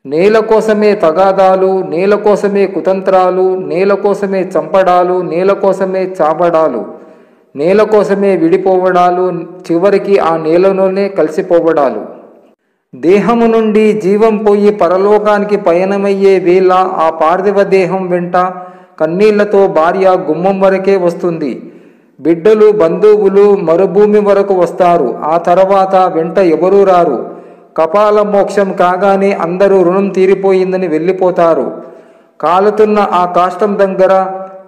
నేల కోసమే తగాదాలు, నేల కోసమే కుతంత్రాలు, నేల కోసమే చంపడాలు, నేల కోసమే చాపడాలు, నేల కోసమే విడిపోవడాలు, చివరికి ఆ నేలలోనే కలిసిపోవడాలు. దేహము నుండి జీవం పోయి పరలోకానికి పయనమయ్యే వేళ ఆ పార్థివ దేహం వెంట కన్నీళ్లతో భార్య గుమ్మం వరకే వస్తుంది. బిడ్డలు, బంధువులు మరుభూమి వరకు వస్తారు. ఆ తర్వాత వెంట ఎవరూ రారు. కపాల మోక్షం కాగానే అందరూ రుణం తీరిపోయిందని వెళ్ళిపోతారు. కాలుతున్న ఆ కాష్టం దగ్గర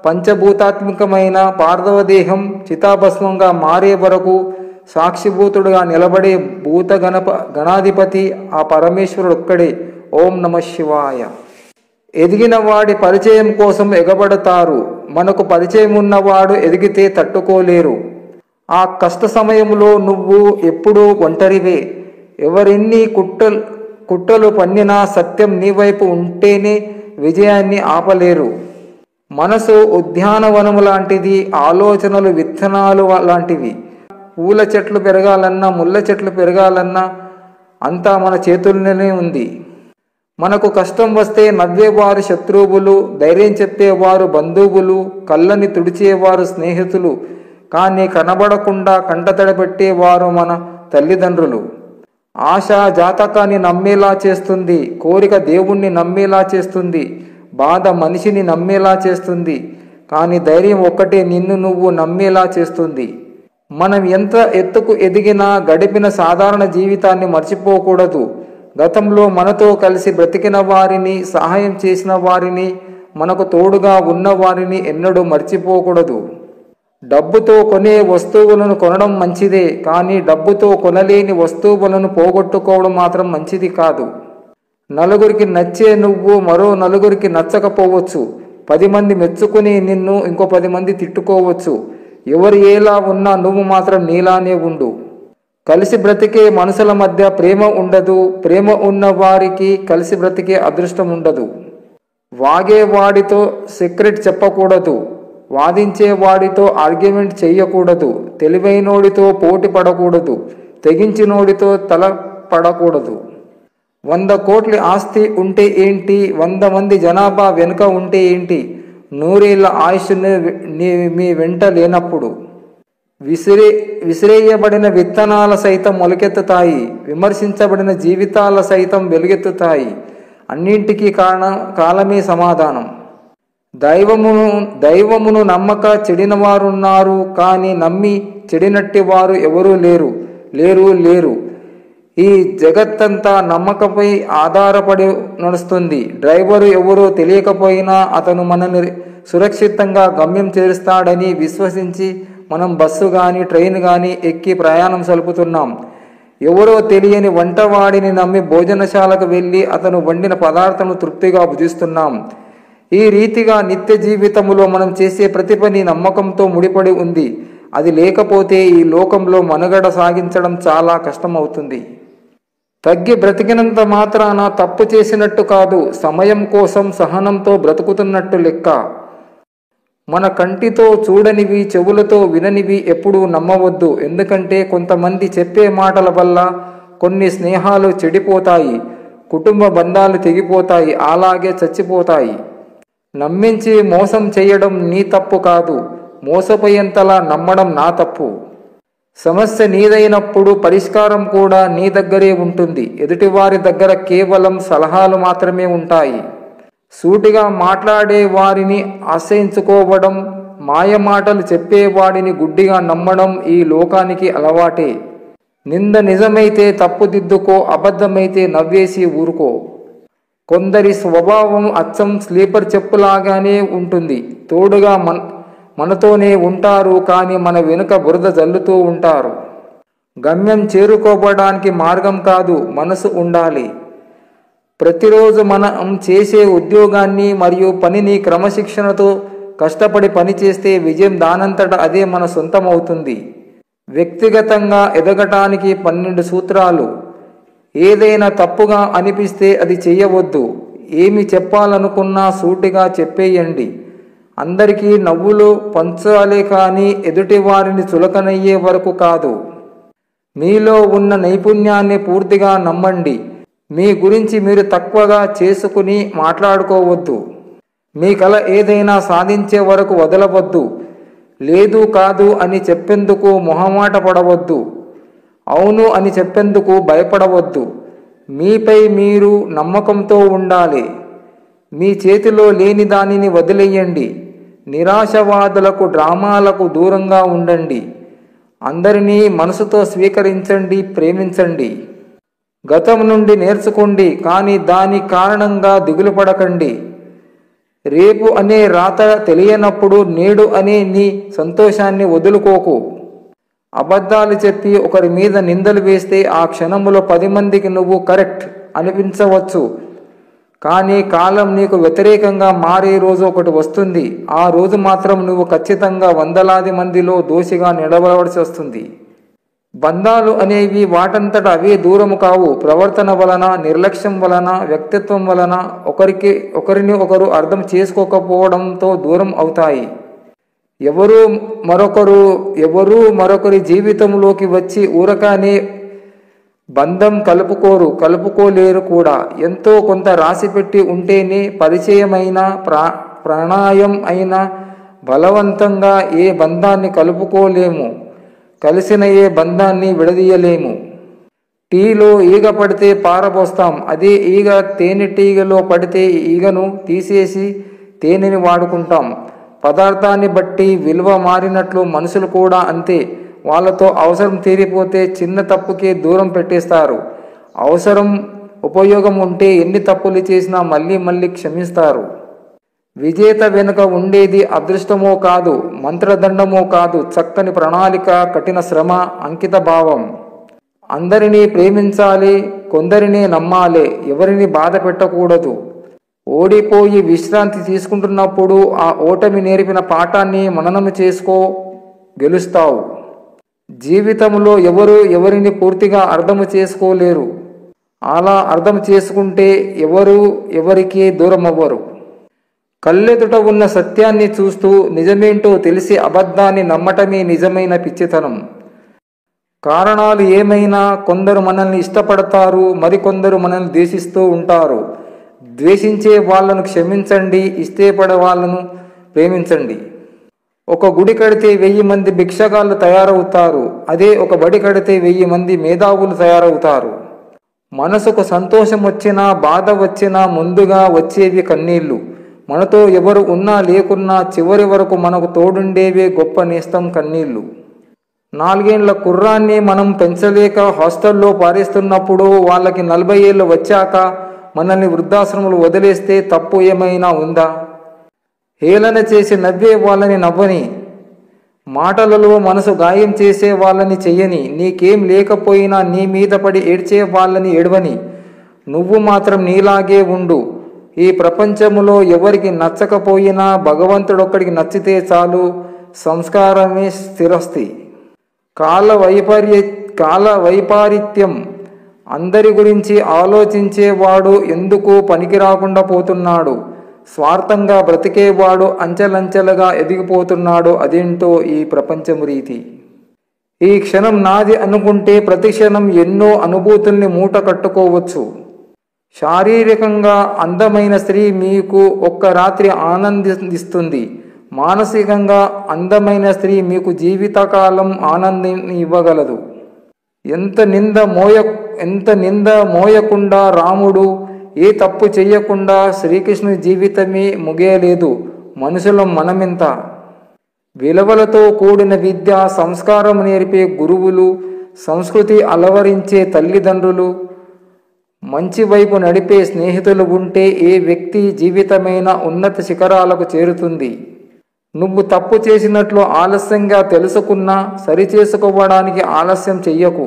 పంచభూతాత్మకమైన పార్థివ దేహం చితాభస్మంగా మారే వరకు సాక్షిభూతుడుగా నిలబడే గణాధిపతి ఆ పరమేశ్వరుడొక్కడే. ఓం నమ శివాయ. ఎదిగిన వాడి పరిచయం కోసం ఎగబడతారు. మనకు పరిచయం ఉన్నవాడు ఎదిగితే తట్టుకోలేరు. ఆ కష్ట సమయంలో నువ్వు ఎప్పుడూ ఒంటరివే. ఎవరెన్ని కుట్రలు పన్నినా సత్యం నీ వైపు ఉంటేనే విజయాన్ని ఆపలేరు. మనసు ఉద్యానవనము లాంటిది, ఆలోచనలు విత్తనాలు లాంటివి. పూల చెట్లు పెరగాలన్నా, ముళ్ళ చెట్లు పెరగాలన్నా అంతా మన చేతుల్లోనే ఉంది. మనకు కష్టం వస్తే నవ్వేవారు శత్రువులు, ధైర్యం చెప్పేవారు బంధువులు, కళ్ళని తుడిచేవారు స్నేహితులు, కానీ కనబడకుండా కంటతడబెట్టేవారు మన తల్లిదండ్రులు. ఆశ జాతకాన్ని నమ్మేలా చేస్తుంది, కోరిక దేవుణ్ణి నమ్మేలా చేస్తుంది, బాధ మనిషిని నమ్మేలా చేస్తుంది, కానీ ధైర్యం ఒక్కటే నిన్ను నువ్వు నమ్మేలా చేస్తుంది. మనం ఎంత ఎత్తుకు ఎదిగినా గడిపిన సాధారణ జీవితాన్ని మర్చిపోకూడదు. గతంలో మనతో కలిసి బ్రతికిన వారిని, సహాయం చేసిన వారిని, మనకు తోడుగా ఉన్న వారిని ఎన్నడూ మర్చిపోకూడదు. డబ్బుతో కొనే వస్తువులను కొనడం మంచిదే, కానీ డబ్బుతో కొనలేని వస్తువులను పోగొట్టుకోవడం మాత్రం మంచిది కాదు. నలుగురికి నచ్చే నువ్వు మరో నలుగురికి నచ్చకపోవచ్చు. 10 మంది మెచ్చుకుని నిన్ను ఇంకో 10 మంది తిట్టుకోవచ్చు. ఎవరు ఎలా ఉన్నా నువ్వు మాత్రం నీలానే ఉండు. కలిసి బ్రతికే మనుషుల మధ్య ప్రేమ ఉండదు. ప్రేమ ఉన్న వారికి కలిసి బ్రతికే అదృష్టం ఉండదు. వాగేవాడితో సీక్రెట్ చెప్పకూడదు. వాదించేవాడితో ఆర్గ్యుమెంట్ చెయ్యకూడదు. తెలివైనోడితో పోటీ పడకూడదు. తెగించినోడితో తల పడకూడదు. 100 కోట్ల ఆస్తి ఉంటే ఏంటి, 100 మంది జనాభా వెనుక ఉంటే ఏంటి, 100 ఏళ్ల ఆయుష్ను మీ వెంట లేనప్పుడు. విసిరేయబడిన విత్తనాల సైతం మొలకెత్తుతాయి. విమర్శించబడిన జీవితాల సైతం వెలుగెత్తుతాయి. అన్నింటికీ కాలమే సమాధానం. దైవమును నమ్మక చెడినవారున్నారు, కానీ నమ్మి చెడినట్టి వారు ఎవరూ లేరు. ఈ జగత్తంతా నమ్మకంపై ఆధారపడి నడుస్తుంది. డ్రైవరు ఎవరో తెలియకపోయినా అతను మనల్ని సురక్షితంగా గమ్యం చేరుస్తాడని విశ్వసించి మనం బస్సు కానీ ట్రైన్ కానీ ఎక్కి ప్రయాణం సలుపుతున్నాం. ఎవరో తెలియని వంటవాడిని నమ్మి భోజనశాలకు వెళ్ళి అతను వండిన పదార్థాలను తృప్తిగా భుజిస్తున్నాం. ఈ రీతిగా నిత్య జీవితంలో మనం చేసే ప్రతి పని నమ్మకంతో ముడిపడి ఉంది. అది లేకపోతే ఈ లోకంలో మనుగడ సాగించడం చాలా కష్టమవుతుంది. తగ్గి బ్రతికినంత మాత్రాన తప్పు చేసినట్టు కాదు, సమయం కోసం సహనంతో బ్రతుకుతున్నట్టు లెక్క. మన కంటితో చూడనివి, చెవులతో విననివి ఎప్పుడూ నమ్మవద్దు. ఎందుకంటే కొంతమంది చెప్పే మాటల వల్ల కొన్ని స్నేహాలు చెడిపోతాయి, కుటుంబ బంధాలు తెగిపోతాయి, అలాగే చచ్చిపోతాయి. నమ్మించి మోసం చేయడం నీ తప్పు కాదు, మోసపోయేంతలా నమ్మడం నా తప్పు. సమస్య నీదైనప్పుడు పరిష్కారం కూడా నీ దగ్గరే ఉంటుంది. ఎదుటివారి దగ్గర కేవలం సలహాలు మాత్రమే ఉంటాయి. సూటిగా మాట్లాడే వారిని ఆశ్రయించుకోవడం, మాయమాటలు చెప్పేవాడిని గుడ్డిగా నమ్మడం ఈ లోకానికి అలవాటే. నింద నిజమైతే తప్పుదిద్దుకో, అబద్ధమైతే నవ్వేసి ఊరుకో. కొందరి స్వభావం అచ్చం స్లీపర్ చెప్పులాగానే ఉంటుంది. తోడుగా మనతోనే ఉంటారు, కానీ మన వెనుక బురద జల్లుతూ ఉంటారు. గమ్యం చేరుకోవడానికి మార్గం కాదు, మనసు ఉండాలి. ప్రతిరోజు మనం చేసే ఉద్యోగాన్ని మరియు పనిని క్రమశిక్షణతో కష్టపడి పనిచేస్తే విజయం దానంతట అదే మన సొంతం అవుతుంది. వ్యక్తిగతంగా ఎదగటానికి 12 సూత్రాలు. ఏదైనా తప్పుగా అనిపిస్తే అది చెయ్యవద్దు. ఏమి చెప్పాలనుకున్నా సూటిగా చెప్పేయండి. అందరికీ నవ్వులు పంచాలే కానీ ఎదుటి వారిని చులకనయ్యే వరకు కాదు. మీలో ఉన్న నైపుణ్యాన్ని పూర్తిగా నమ్మండి. మీ గురించి మీరు తక్కువగా చేసుకుని మాట్లాడుకోవద్దు. మీ కల ఏదైనా సాధించే వరకు వదలవద్దు. లేదు కాదు అని చెప్పేందుకు మొహమాట పడవద్దు. అవును అని చెప్పేందుకు భయపడవద్దు. మీపై మీరు నమ్మకంతో ఉండాలి. మీ చేతిలో లేని దానిని వదిలేయండి. నిరాశవాదులకు డ్రామాలకు దూరంగా ఉండండి. అందరినీ మనసుతో స్వీకరించండి, ప్రేమించండి. గతం నుండి నేర్చుకోండి, కానీ దాని కారణంగా దిగులు పడకండి. రేపు అనే రాత తెలియనప్పుడు నేడు అనే నీ సంతోషాన్ని వదులుకోకు. అబద్ధాలు చెప్పి ఒకరి మీద నిందలు వేస్తే ఆ క్షణంలో 10 మందికి నువ్వు కరెక్ట్ అనిపించవచ్చు. కానీ కాలం నీకు వ్యతిరేకంగా మారే రోజు ఒకటి వస్తుంది. ఆ రోజు మాత్రం నువ్వు ఖచ్చితంగా వందలాది మందిలో దోషిగా నిలబడవలసి వస్తుంది. బంధాలు అనేవి వాటంతట అవే దూరము కావు. ప్రవర్తన వలన, నిర్లక్ష్యం వలన, వ్యక్తిత్వం వలన ఒకరిని ఒకరు అర్థం చేసుకోకపోవడంతో దూరం అవుతాయి. ఎవరూ మరొకరి జీవితంలోకి వచ్చి ఊరకానే బంధం కలుపుకోలేరు కూడా. ఎంతో కొంత రాసిపెట్టి ఉంటేనే పరిచయమైన ప్రణాయం అయినా బలవంతంగా ఏ బంధాన్ని కలుపుకోలేము. కలిసిన ఏ బంధాన్ని విడదీయలేము. టీలో ఈగ పడితే పారబోస్తాం. అదే ఈగ తేనెటీగలో పడితే ఈగను తీసేసి తేనెని వాడుకుంటాం. పదార్థాన్ని బట్టి విలువ మారినట్లు మనుషులు కూడా అంతే. వాళ్ళతో అవసరం తీరిపోతే చిన్న తప్పుకే దూరం పెట్టేస్తారు. అవసరం ఉపయోగం ఉంటే ఎన్ని తప్పులు చేసినా మళ్ళీ మళ్ళీ క్షమిస్తారు. విజేత వెనుక ఉండేది అదృష్టమో కాదు, మంత్రదండమో కాదు, చక్కని ప్రణాళిక, కఠిన శ్రమ, అంకిత భావం. అందరినీ ప్రేమించాలి, కొందరిని నమ్మాలి, ఎవరిని బాధ పెట్టకూడదు. ఓడిపోయి విశ్రాంతి తీసుకుంటున్నప్పుడు ఆ ఓటమి నేర్పిన పాఠాన్ని మననం చేసుకో, గెలుస్తావు. జీవితంలో ఎవరిని పూర్తిగా అర్థం చేసుకోలేరు. అలా అర్థం చేసుకుంటే ఎవరికి దూరం అవ్వరు. కళ్ళెదుట ఉన్న సత్యాన్ని చూస్తూ నిజమేంటో తెలిసి అబద్ధాన్ని నమ్మటమే నిజమైన పిచ్చితనం. కారణాలు ఏమైనా కొందరు మనల్ని ఇష్టపడతారు, మరికొందరు మనల్ని ద్వేషిస్తూ ఉంటారు. ద్వేషించే వాళ్ళను క్షమించండి, ఇష్టపడే వాళ్ళను ప్రేమించండి. ఒక గుడి కడితే 1000 మంది భిక్షగాళ్ళు తయారవుతారు. అదే ఒక బడి కడితే 1000 మంది మేధావులు తయారవుతారు. మనసుకు సంతోషం వచ్చినా బాధ వచ్చినా ముందుగా వచ్చేవి కన్నీళ్లు. మనతో ఎవరు ఉన్నా లేకున్నా చివరి వరకు మనకు తోడుండేవే గొప్ప నేస్తం కన్నీళ్లు. 4 ఏళ్ల కుర్రాన్ని మనం పెంచలేక హాస్టల్లో పారేస్తున్నప్పుడు వాళ్ళకి 40 ఏళ్ళు వచ్చాక మనల్ని వృద్ధాశ్రములు వదిలేస్తే తప్పు ఏమైనా ఉందా? హేళన చేసి నవ్వే వాళ్ళని నవ్వని, మాటలలో మనసు గాయం చేసే వాళ్ళని చెయ్యని, నీకేం లేకపోయినా నీ మీద పడి ఏడ్చే వాళ్ళని ఏడవని, నువ్వు మాత్రం నీలాగే ఉండు. ఈ ప్రపంచములో ఎవరికి నచ్చకపోయినా భగవంతుడొక్కడికి నచ్చితే చాలు. సంస్కారమే స్థిరస్థి. కాల వైపరీత్యం. అందరి గురించి ఆలోచించేవాడు ఎందుకు పనికి రాకుండా పోతున్నాడు. స్వార్థంగా బ్రతికేవాడు అంచెలంచెలుగా ఎదిగిపోతున్నాడు. అదేంటో ఈ ప్రపంచం రీతి. ఈ క్షణం నాది అనుకుంటే ప్రతి క్షణం ఎన్నో అనుభూతుల్ని మూట కట్టుకోవచ్చు. శారీరకంగా అందమైన స్త్రీ మీకు ఒక్క రాత్రి ఆనందిస్తుంది. మానసికంగా అందమైన స్త్రీ మీకు జీవితకాలం ఆనందాన్ని ఇవ్వగలదు. ఎంత నింద మోయకుండా రాముడు, ఏ తప్పు చెయ్యకుండా శ్రీకృష్ణుని జీవితమే ముగియలేదు. మనుషులం మనమెంత. విలువలతో కూడిన విద్య, సంస్కారం నేర్పే గురువులు, సంస్కృతి అలవరించే తల్లిదండ్రులు, మంచి వైపు నడిపే స్నేహితులు ఉంటే ఏ వ్యక్తి జీవితమైన ఉన్నత శిఖరాలకు చేరుతుంది. నువ్వు తప్పు చేసినట్లు ఆలస్యంగా తెలుసుకున్నా సరిచేసుకోవడానికి ఆలస్యం చెయ్యకు.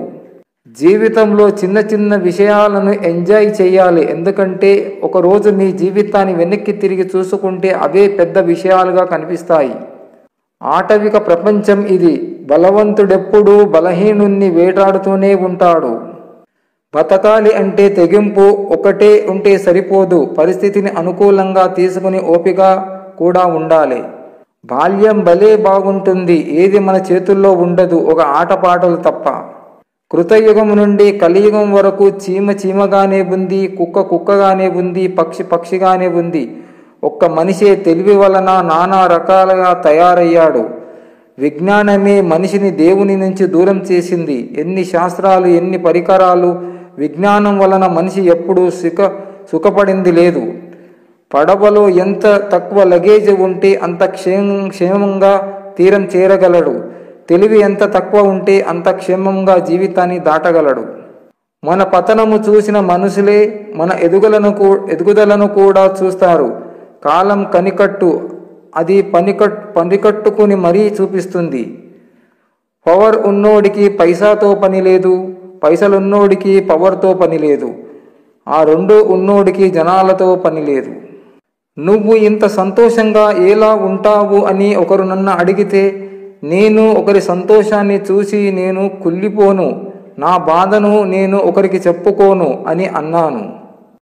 జీవితంలో చిన్న చిన్న విషయాలను ఎంజాయ్ చేయాలి. ఎందుకంటే ఒకరోజు మీ జీవితాన్ని వెనక్కి తిరిగి చూసుకుంటే అవే పెద్ద విషయాలుగా కనిపిస్తాయి. ఆటవిక ప్రపంచం ఇది. బలవంతుడెప్పుడూ బలహీనుణ్ణి వేటాడుతూనే ఉంటాడు. బతకాలి అంటే తెగింపు ఒకటే ఉంటే సరిపోదు. పరిస్థితిని అనుకూలంగా తీసుకుని ఓపిక కూడా ఉండాలి. బాల్యం భలే బాగుంటుంది. ఏది మన చేతుల్లో ఉండదు, ఒక ఆటపాటలు తప్ప. కృతయుగం నుండి కలియుగం వరకు చీమ చీమగానే ఉంది, కుక్క కుక్కగానే ఉంది, పక్షి పక్షిగానే ఉంది. ఒక్క మనిషే తెలివి వలన నానా రకాలుగా తయారయ్యాడు. విజ్ఞానమే మనిషిని దేవుని నుంచి దూరం చేసింది. ఎన్ని శాస్త్రాలు, ఎన్ని పరికరాలు, విజ్ఞానం వలన మనిషి ఎప్పుడూ సుఖపడింది లేదు. పడవలో ఎంత తక్కువ లగేజ్ ఉంటే అంత క్షేమంగా తీరం చేరగలడు. తెలివి ఎంత తక్కువ ఉంటే అంత క్షేమంగా జీవితాన్ని దాటగలడు. మన పతనము చూసిన మనుషులే మన ఎదుగుదలను కూడా చూస్తారు. కాలం కనికట్టు, అది పనికట్టుకుని మరీ చూపిస్తుంది. పవర్ ఉన్నోడికి పైసాతో పని లేదు, పైసలున్నోడికి పవర్తో పని లేదు, ఆ రెండు ఉన్నోడికి జనాలతో పని లేదు. నువ్వు ఇంత సంతోషంగా ఎలా ఉంటావు అని ఒకరు నన్ను అడిగితే నేను ఒకరి సంతోషాన్ని చూసి నేను కుళ్ళిపోను, నా బాధను నేను ఒకరికి చెప్పుకోను అని అన్నాను.